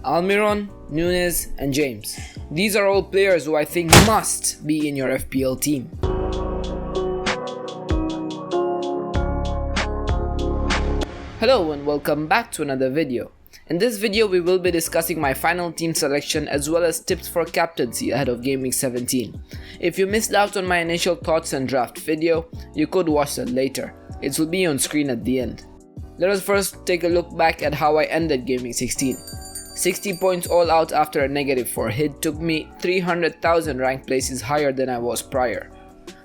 Almiron, Nunes and James. These are all players who I think must be in your FPL team. Hello and welcome back to another video. In this video we will be discussing my final team selection as well as tips for captaincy ahead of Gameweek 17. If you missed out on my initial thoughts and draft video, you could watch that later. It will be on screen at the end. Let us first take a look back at how I ended Gameweek 16. 60 points all out after a -4 hit took me 300,000 rank places higher than I was prior.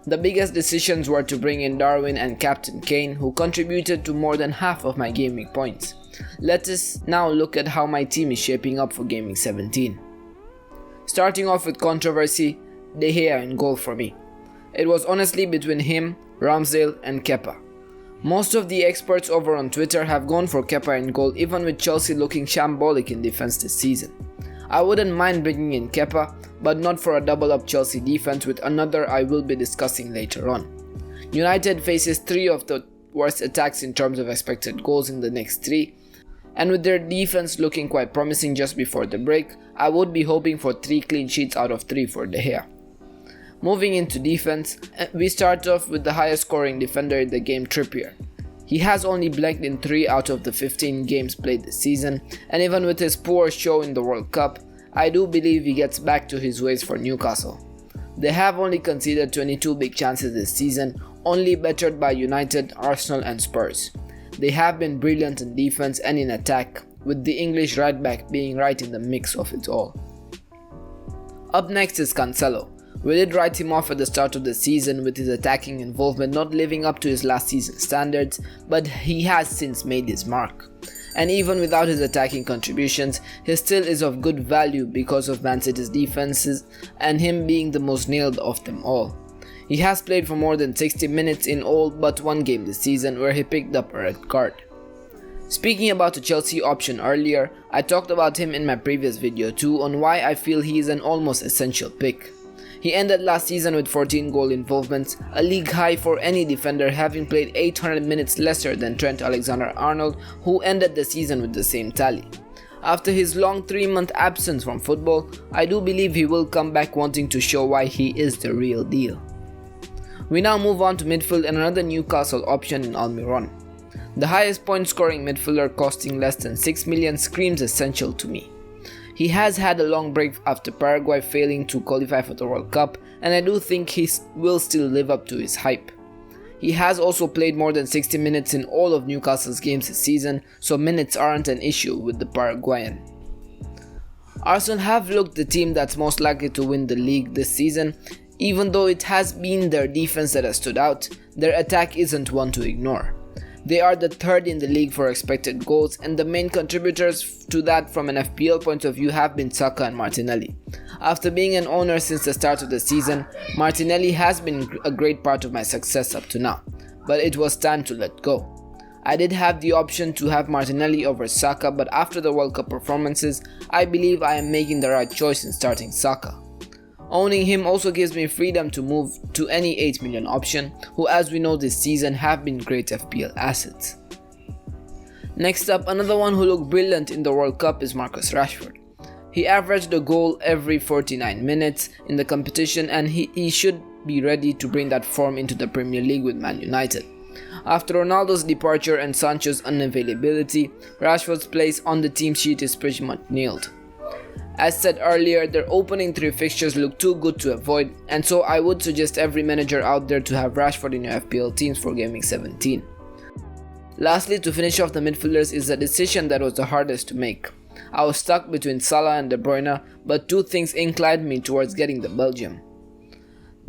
The biggest decisions were to bring in Darwin and Captain Kane, who contributed to more than half of my Gameweek points. Let us now look at how my team is shaping up for Gameweek 17. Starting off with controversy, De Gea in goal for me. It was honestly between him, Ramsdale and Kepa. Most of the experts over on Twitter have gone for Kepa in goal, even with Chelsea looking shambolic in defense this season. I wouldn't mind bringing in Kepa, but not for a double up Chelsea defense with another I will be discussing later on. United faces 3 of the worst attacks in terms of expected goals in the next 3, and with their defense looking quite promising just before the break, I would be hoping for 3 clean sheets out of 3 for De Gea. Moving into defense, we start off with the highest scoring defender in the game, Trippier. He has only blanked in 3 out of the 15 games played this season, and even with his poor show in the World Cup, I do believe he gets back to his ways for Newcastle. They have only conceded 22 big chances this season, only bettered by United, Arsenal and Spurs. They have been brilliant in defense and in attack, with the English right back being right in the mix of it all. Up next is Cancelo. We did write him off at the start of the season with his attacking involvement not living up to his last season standards, but he has since made his mark. And even without his attacking contributions, he still is of good value because of Man City's defenses and him being the most nailed of them all. He has played for more than 60 minutes in all but one game this season where he picked up a red card. Speaking about the Chelsea option earlier, I talked about him in my previous video too on why I feel he is an almost essential pick. He ended last season with 14 goal involvements, a league high for any defender, having played 800 minutes lesser than Trent Alexander-Arnold, who ended the season with the same tally. After his long 3-month absence from football, I do believe he will come back wanting to show why he is the real deal. We now move on to midfield and another Newcastle option in Almiron. The highest point scoring midfielder costing less than 6 million screams essential to me. He has had a long break after Paraguay failing to qualify for the World Cup, and I do think he will still live up to his hype. He has also played more than 60 minutes in all of Newcastle's games this season, so minutes aren't an issue with the Paraguayan. Arsenal have looked the team that's most likely to win the league this season. Even though it has been their defense that has stood out, their attack isn't one to ignore. They are the 3rd in the league for expected goals, and the main contributors to that from an FPL point of view have been Saka and Martinelli. After being an owner since the start of the season, Martinelli has been a great part of my success up to now, but it was time to let go. I did have the option to have Martinelli over Saka, but after the World Cup performances, I believe I am making the right choice in starting Saka. Owning him also gives me freedom to move to any 8 million option, who as we know this season have been great FPL assets. Next up, another one who looked brilliant in the World Cup is Marcus Rashford. He averaged a goal every 49 minutes in the competition, and he should be ready to bring that form into the Premier League with Man United. After Ronaldo's departure and Sancho's unavailability, Rashford's place on the team sheet is pretty much nailed. As said earlier, their opening 3 fixtures look too good to avoid, and so I would suggest every manager out there to have Rashford in your FPL teams for Gameweek 17. Lastly, to finish off the midfielders is a decision that was the hardest to make. I was stuck between Salah and De Bruyne, but 2 things inclined me towards getting the Belgium.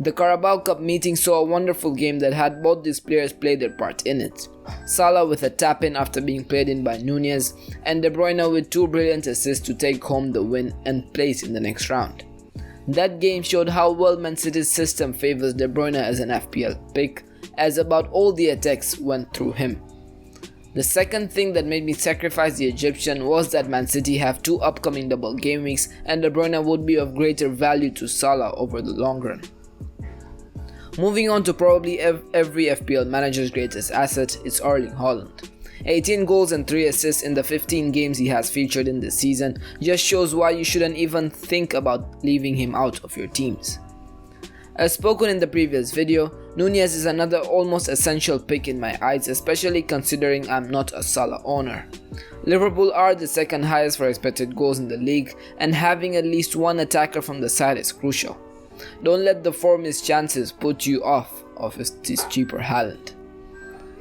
The Carabao Cup meeting saw a wonderful game that had both these players play their part in it. Salah with a tap-in after being played in by Nunes, and De Bruyne with 2 brilliant assists to take home the win and place in the next round. That game showed how well Man City's system favors De Bruyne as an FPL pick, as about all the attacks went through him. The second thing that made me sacrifice the Egyptian was that Man City have 2 upcoming double game weeks, and De Bruyne would be of greater value to Salah over the long run. Moving on to probably every FPL manager's greatest asset is Erling Haaland. 18 goals and 3 assists in the 15 games he has featured in this season just shows why you shouldn't even think about leaving him out of your teams. As spoken in the previous video, Nunez is another almost essential pick in my eyes, especially considering I'm not a Salah owner. Liverpool are the second highest for expected goals in the league, and having at least one attacker from the side is crucial. Don't let the 4 missed chances put you off of this cheaper Haaland.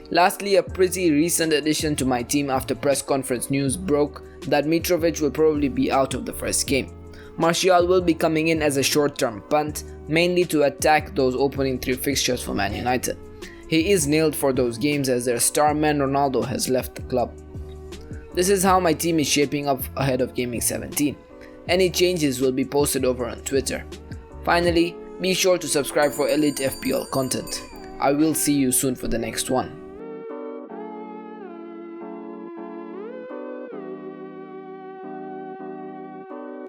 Lastly, a pretty recent addition to my team after press conference news broke that Mitrovic will probably be out of the first game. Martial will be coming in as a short-term punt, mainly to attack those opening 3 fixtures for Man United. He is nailed for those games as their star man Ronaldo has left the club. This is how my team is shaping up ahead of Gameweek 17. Any changes will be posted over on Twitter. Finally, be sure to subscribe for elite FPL content. I will see you soon for the next one.